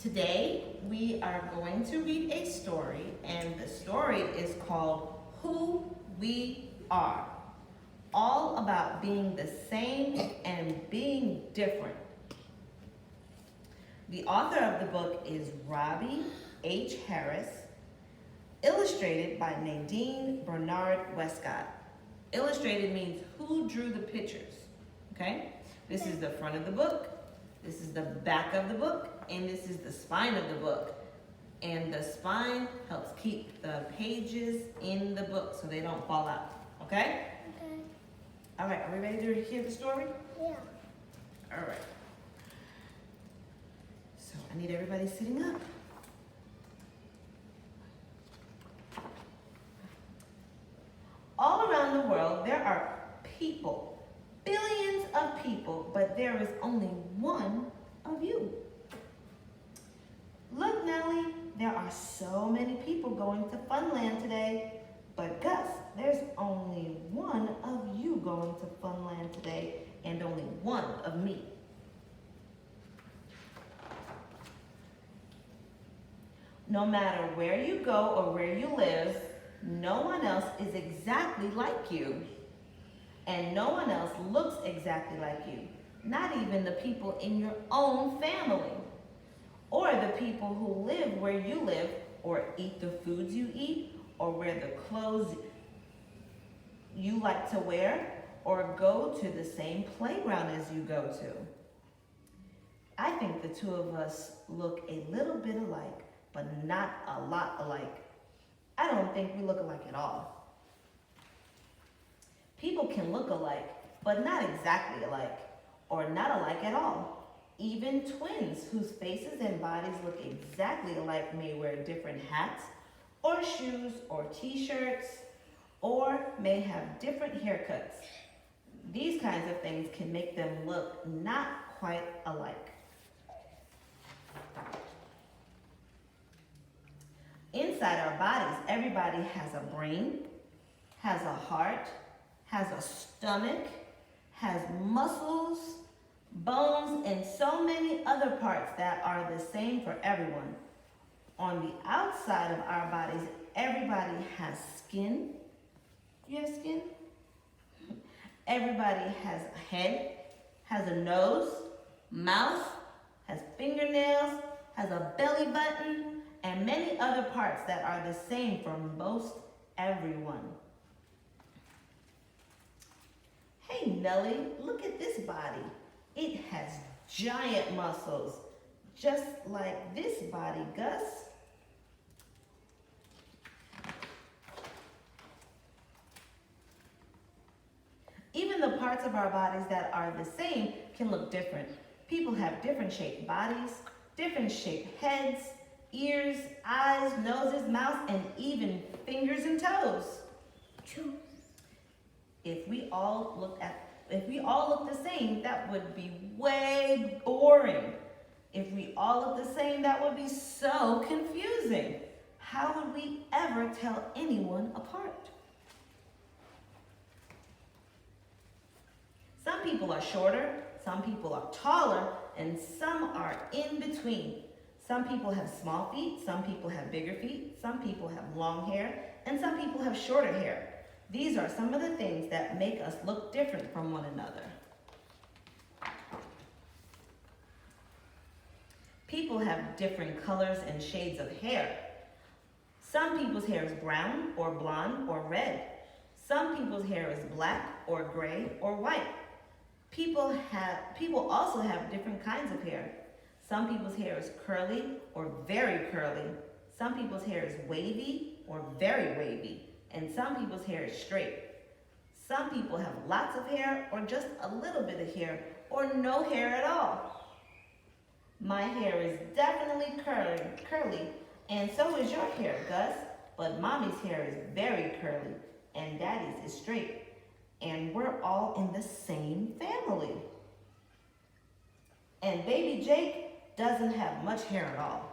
Today we are going to read a story, and the story is called Who We Are. All about being the same and being different. The author of the book is Robbie H. Harris, illustrated by Nadine Bernard Westcott. Illustrated means who drew the pictures, okay? This is the front of the book, this is the back of the book, and this is the spine of the book. And the spine helps keep the pages in the book so they don't fall out, okay? Okay. All right, are we ready to hear the story? Yeah. All right. So I need everybody sitting up. All around the world, there are people, billions of people, but there is only one of you. Look, Nellie, there are so many people going to Funland today. But Gus, there's only one of you going to Funland today, and only one of me. No matter where you go or where you live, no one else is exactly like you. And no one else looks exactly like you. Not even the people in your own family. Or the people who live where you live, or eat the foods you eat, or wear the clothes you like to wear, or go to the same playground as you go to. I think the two of us look a little bit alike, but not a lot alike. I don't think we look alike at all. People can look alike, but not exactly alike, or not alike at all. Even twins whose faces and bodies look exactly alike may wear different hats, or shoes, or t-shirts, or may have different haircuts. These kinds of things can make them look not quite alike. Inside our bodies, everybody has a brain, has a heart, has a stomach, has muscles, bones, and so many other parts that are the same for everyone. On the outside of our bodies, everybody has skin. You have skin? Everybody has a head, has a nose, mouth, has fingernails, has a belly button, and many other parts that are the same for most everyone. Hey Nellie, look at this body. It has giant muscles, just like this body, Gus. Even the parts of our bodies that are the same can look different. People have different shaped bodies, different shaped heads, ears, eyes, noses, mouths, and even fingers and toes. If we all look the same, that would be way boring. If we all look the same, that would be so confusing. How would we ever tell anyone apart? Some people are shorter, some people are taller, and some are in between. Some people have small feet, some people have bigger feet, some people have long hair, and some people have shorter hair. These are some of the things that make us look different from one another. People have different colors and shades of hair. Some people's hair is brown or blonde or red. Some people's hair is black or gray or white. People also have different kinds of hair. Some people's hair is curly or very curly. Some people's hair is wavy or very wavy. And some people's hair is straight. Some people have lots of hair or just a little bit of hair or no hair at all. My hair is definitely curly, and so is your hair, Gus. But Mommy's hair is very curly, and Daddy's is straight. And we're all in the same family. And baby Jake doesn't have much hair at all.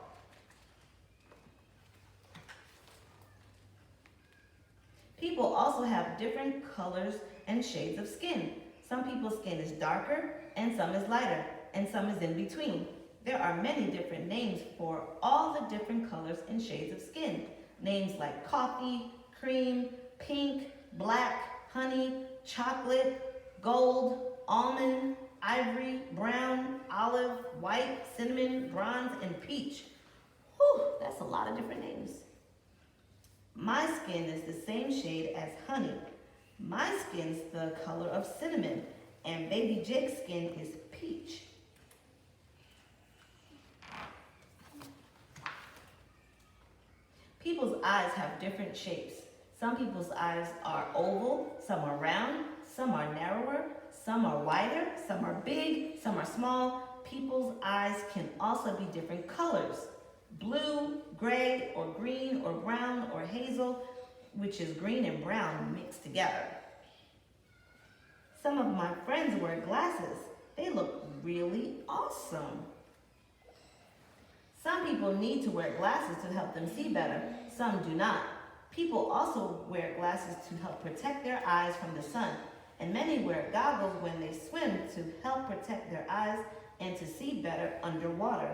People also have different colors and shades of skin. Some people's skin is darker, and some is lighter, and some is in between. There are many different names for all the different colors and shades of skin. Names like coffee, cream, pink, black, honey, chocolate, gold, almond, ivory, brown, olive, white, cinnamon, bronze, and peach. Whew, that's a lot of different names. My skin is the same shade as honey. My skin's the color of cinnamon, and baby Jake's skin is peach. People's eyes have different shapes. Some people's eyes are oval, some are round, some are narrower, some are wider, some are big, some are small. People's eyes can also be different colors. Blue, gray, or green, or brown, or hazel, which is green and brown mixed together. Some of my friends wear glasses. They look really awesome. Some people need to wear glasses to help them see better. Some do not. People also wear glasses to help protect their eyes from the sun, and many wear goggles when they swim to help protect their eyes and to see better underwater.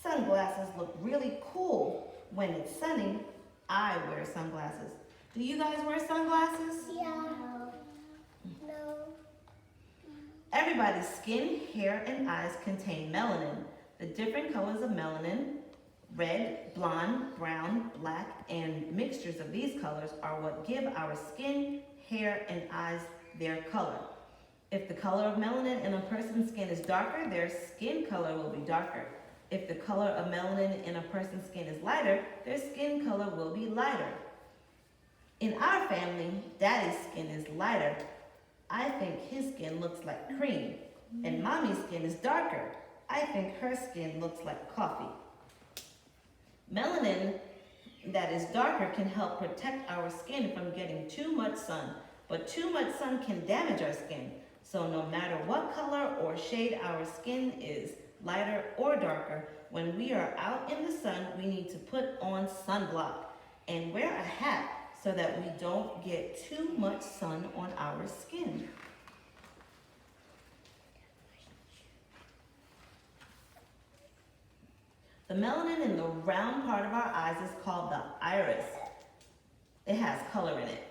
Sunglasses look really cool when it's sunny. I wear sunglasses. Do you guys wear sunglasses? Yeah. No. Everybody's skin, hair, and eyes contain melanin. The different colors of melanin, red, blonde, brown, black, and mixtures of these colors are what give our skin, hair, and eyes their color. If the color of melanin in a person's skin is darker, their skin color will be darker. If the color of melanin in a person's skin is lighter, their skin color will be lighter. In our family, Daddy's skin is lighter. I think his skin looks like cream, and Mommy's skin is darker. I think her skin looks like coffee. Melanin that is darker can help protect our skin from getting too much sun, but too much sun can damage our skin. So no matter what color or shade our skin is, lighter or darker, when we are out in the sun, we need to put on sunblock and wear a hat so that we don't get too much sun on our skin. The melanin in the round part of our eyes is called the iris. It has color in it.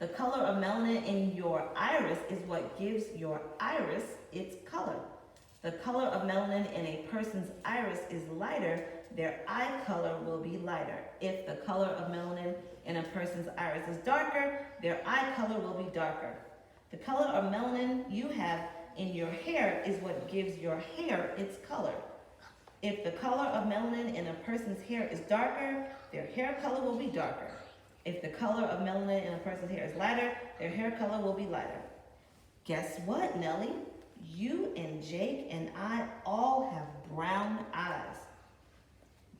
The color of melanin in your iris is what gives your iris its color. The color of melanin in a person's iris is lighter, their eye color will be lighter. If the color of melanin in a person's iris is darker, their eye color will be darker. The color of melanin you have in your hair is what gives your hair its color. If the color of melanin in a person's hair is darker, their hair color will be darker. If the color of melanin in a person's hair is lighter, their hair color will be lighter. Guess what, Nellie? You and Jake and I all have brown eyes.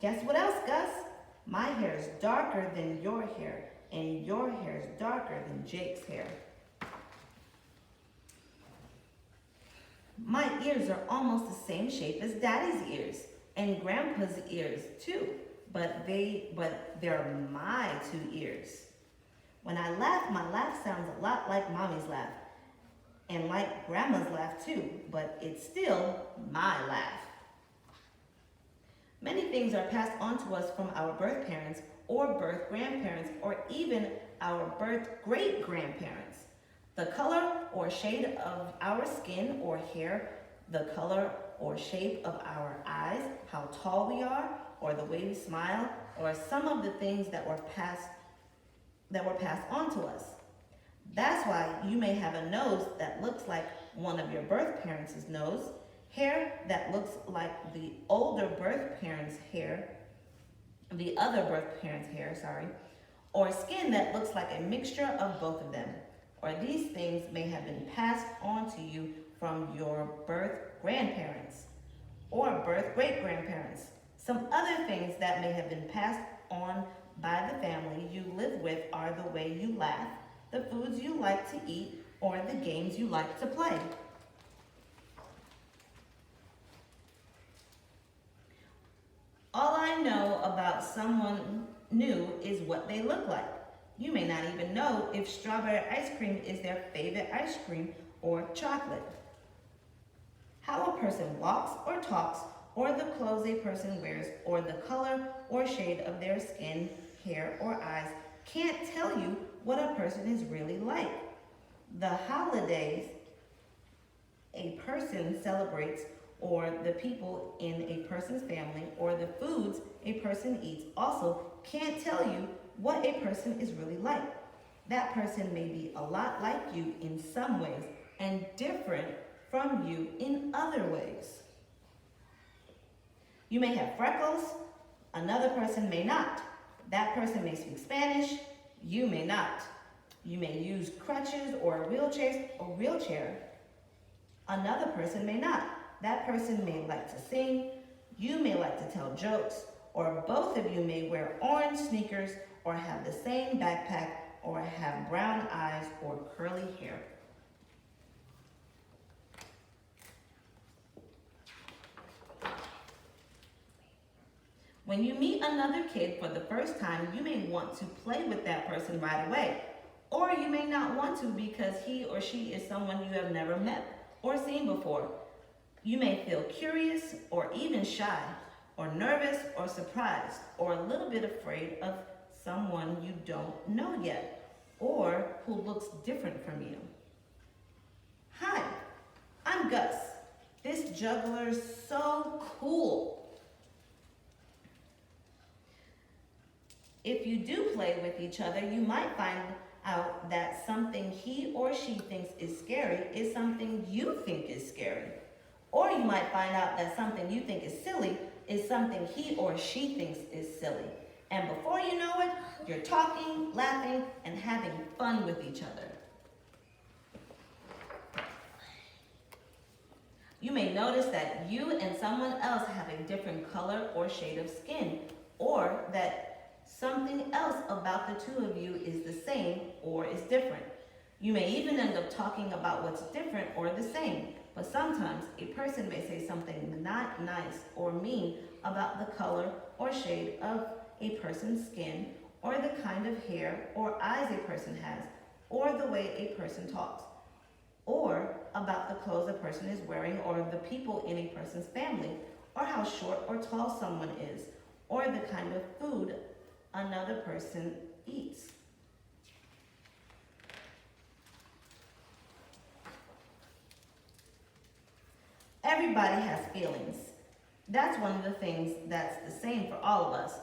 Guess what else, Gus? My hair is darker than your hair, and your hair is darker than Jake's hair. My ears are almost the same shape as Daddy's ears, and Grandpa's ears too, but they're my two ears. When I laugh, my laugh sounds a lot like Mommy's laugh, and like Grandma's laugh too, but it's still my laugh. Many things are passed on to us from our birth parents or birth grandparents or even our birth great grandparents. The color or shade of our skin or hair, the color or shape of our eyes, how tall we are, or the way we smile, or some of the things that were passed on to us. That's why you may have a nose that looks like one of your birth parents' nose, hair that looks like the older birth parents' hair, the other birth parents' hair, or skin that looks like a mixture of both of them. Or these things may have been passed on to you from your birth grandparents or birth great grandparents. Some other things that may have been passed on by the family you live with are the way you laugh, the foods you like to eat, or the games you like to play. All I know about someone new is what they look like. You may not even know if strawberry ice cream is their favorite ice cream or chocolate. How a person walks or talks or the clothes a person wears, or the color or shade of their skin, hair, or eyes can't tell you what a person is really like. The holidays a person celebrates, or the people in a person's family, or the foods a person eats also can't tell you what a person is really like. That person may be a lot like you in some ways and different from you in other ways. You may have freckles, another person may not. That person may speak Spanish, you may not. You may use crutches or a wheelchair. Another person may not. That person may like to sing, you may like to tell jokes, or both of you may wear orange sneakers or have the same backpack or have brown eyes or curly hair. When you meet another kid for the first time, you may want to play with that person right away. Or you may not want to because he or she is someone you have never met or seen before. You may feel curious or even shy, or nervous or surprised, or a little bit afraid of someone you don't know yet, or who looks different from you. Hi, I'm Gus. This juggler's so cool. If you do play with each other, you might find out that something he or she thinks is scary is something you think is scary. Or you might find out that something you think is silly is something he or she thinks is silly. And before you know it, you're talking, laughing, and having fun with each other. You may notice that you and someone else have a different color or shade of skin, or that something else about the two of you is the same or is different. You may even end up talking about what's different or the same, but sometimes a person may say something not nice or mean about the color or shade of a person's skin, or the kind of hair or eyes a person has, or the way a person talks, or about the clothes a person is wearing, or the people in a person's family, or how short or tall someone is, or the kind of food another person eats. Everybody has feelings. That's one of the things that's the same for all of us.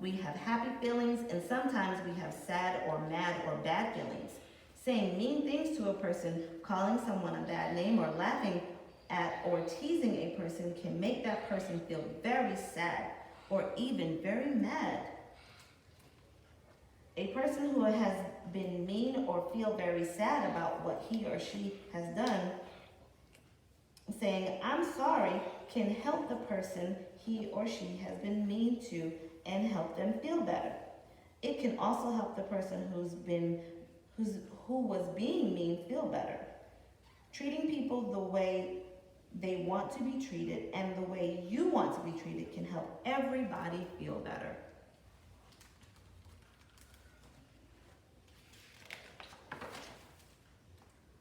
We have happy feelings, and sometimes we have sad or mad or bad feelings. Saying mean things to a person, calling someone a bad name, or laughing at or teasing a person can make that person feel very sad or even very mad. A person who has been mean or feel very sad about what he or she has done, saying, "I'm sorry," can help the person he or she has been mean to and help them feel better. It can also help the person who was being mean feel better. Treating people the way they want to be treated and the way you want to be treated can help everybody feel better.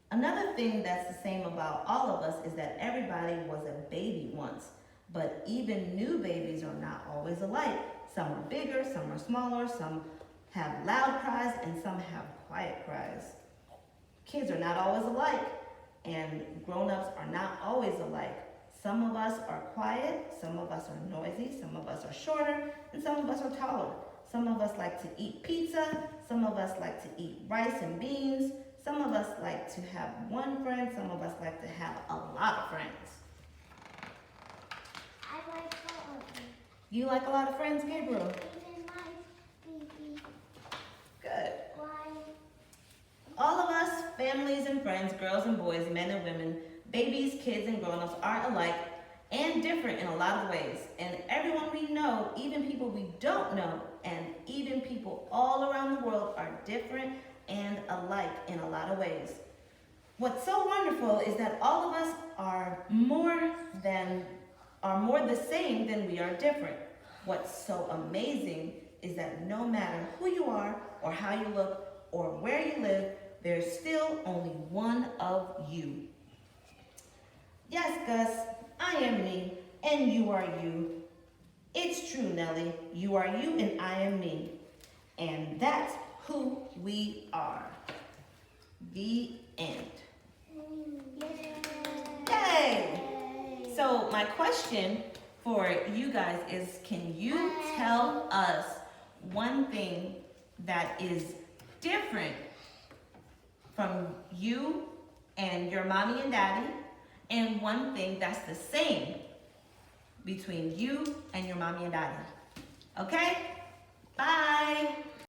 Another thing that's the same about all of us is that everybody was a baby once, but even new babies are not always alike. Some are bigger, some are smaller, some have loud cries, and some have quiet cries. Kids are not always alike, and grown-ups are not always alike. Some of us are quiet, some of us are noisy, some of us are shorter, and some of us are taller. Some of us like to eat pizza, some of us like to eat rice and beans, some of us like to have one friend, some of us like to have a lot of friends. I like all of them. You like a lot of friends, Gabriel? Even my baby. Good. Why? All of us, families and friends, girls and boys, men and women, babies, kids, and grown-ups are alike and different in a lot of ways. And everyone we know, even people we don't know, and even people all around the world are different and alike in a lot of ways. What's so wonderful is that all of us are more the same than we are different. What's so amazing is that no matter who you are or how you look or where you live, there's still only one of you. Yes, Gus, I am me, and you are you. It's true, Nellie. You are you and I am me. And that's who we are. The end. Yay! So my question for you guys is, can you tell us one thing that is different from you and your mommy and daddy, and one thing that's the same between you and your mommy and daddy? Okay? Bye!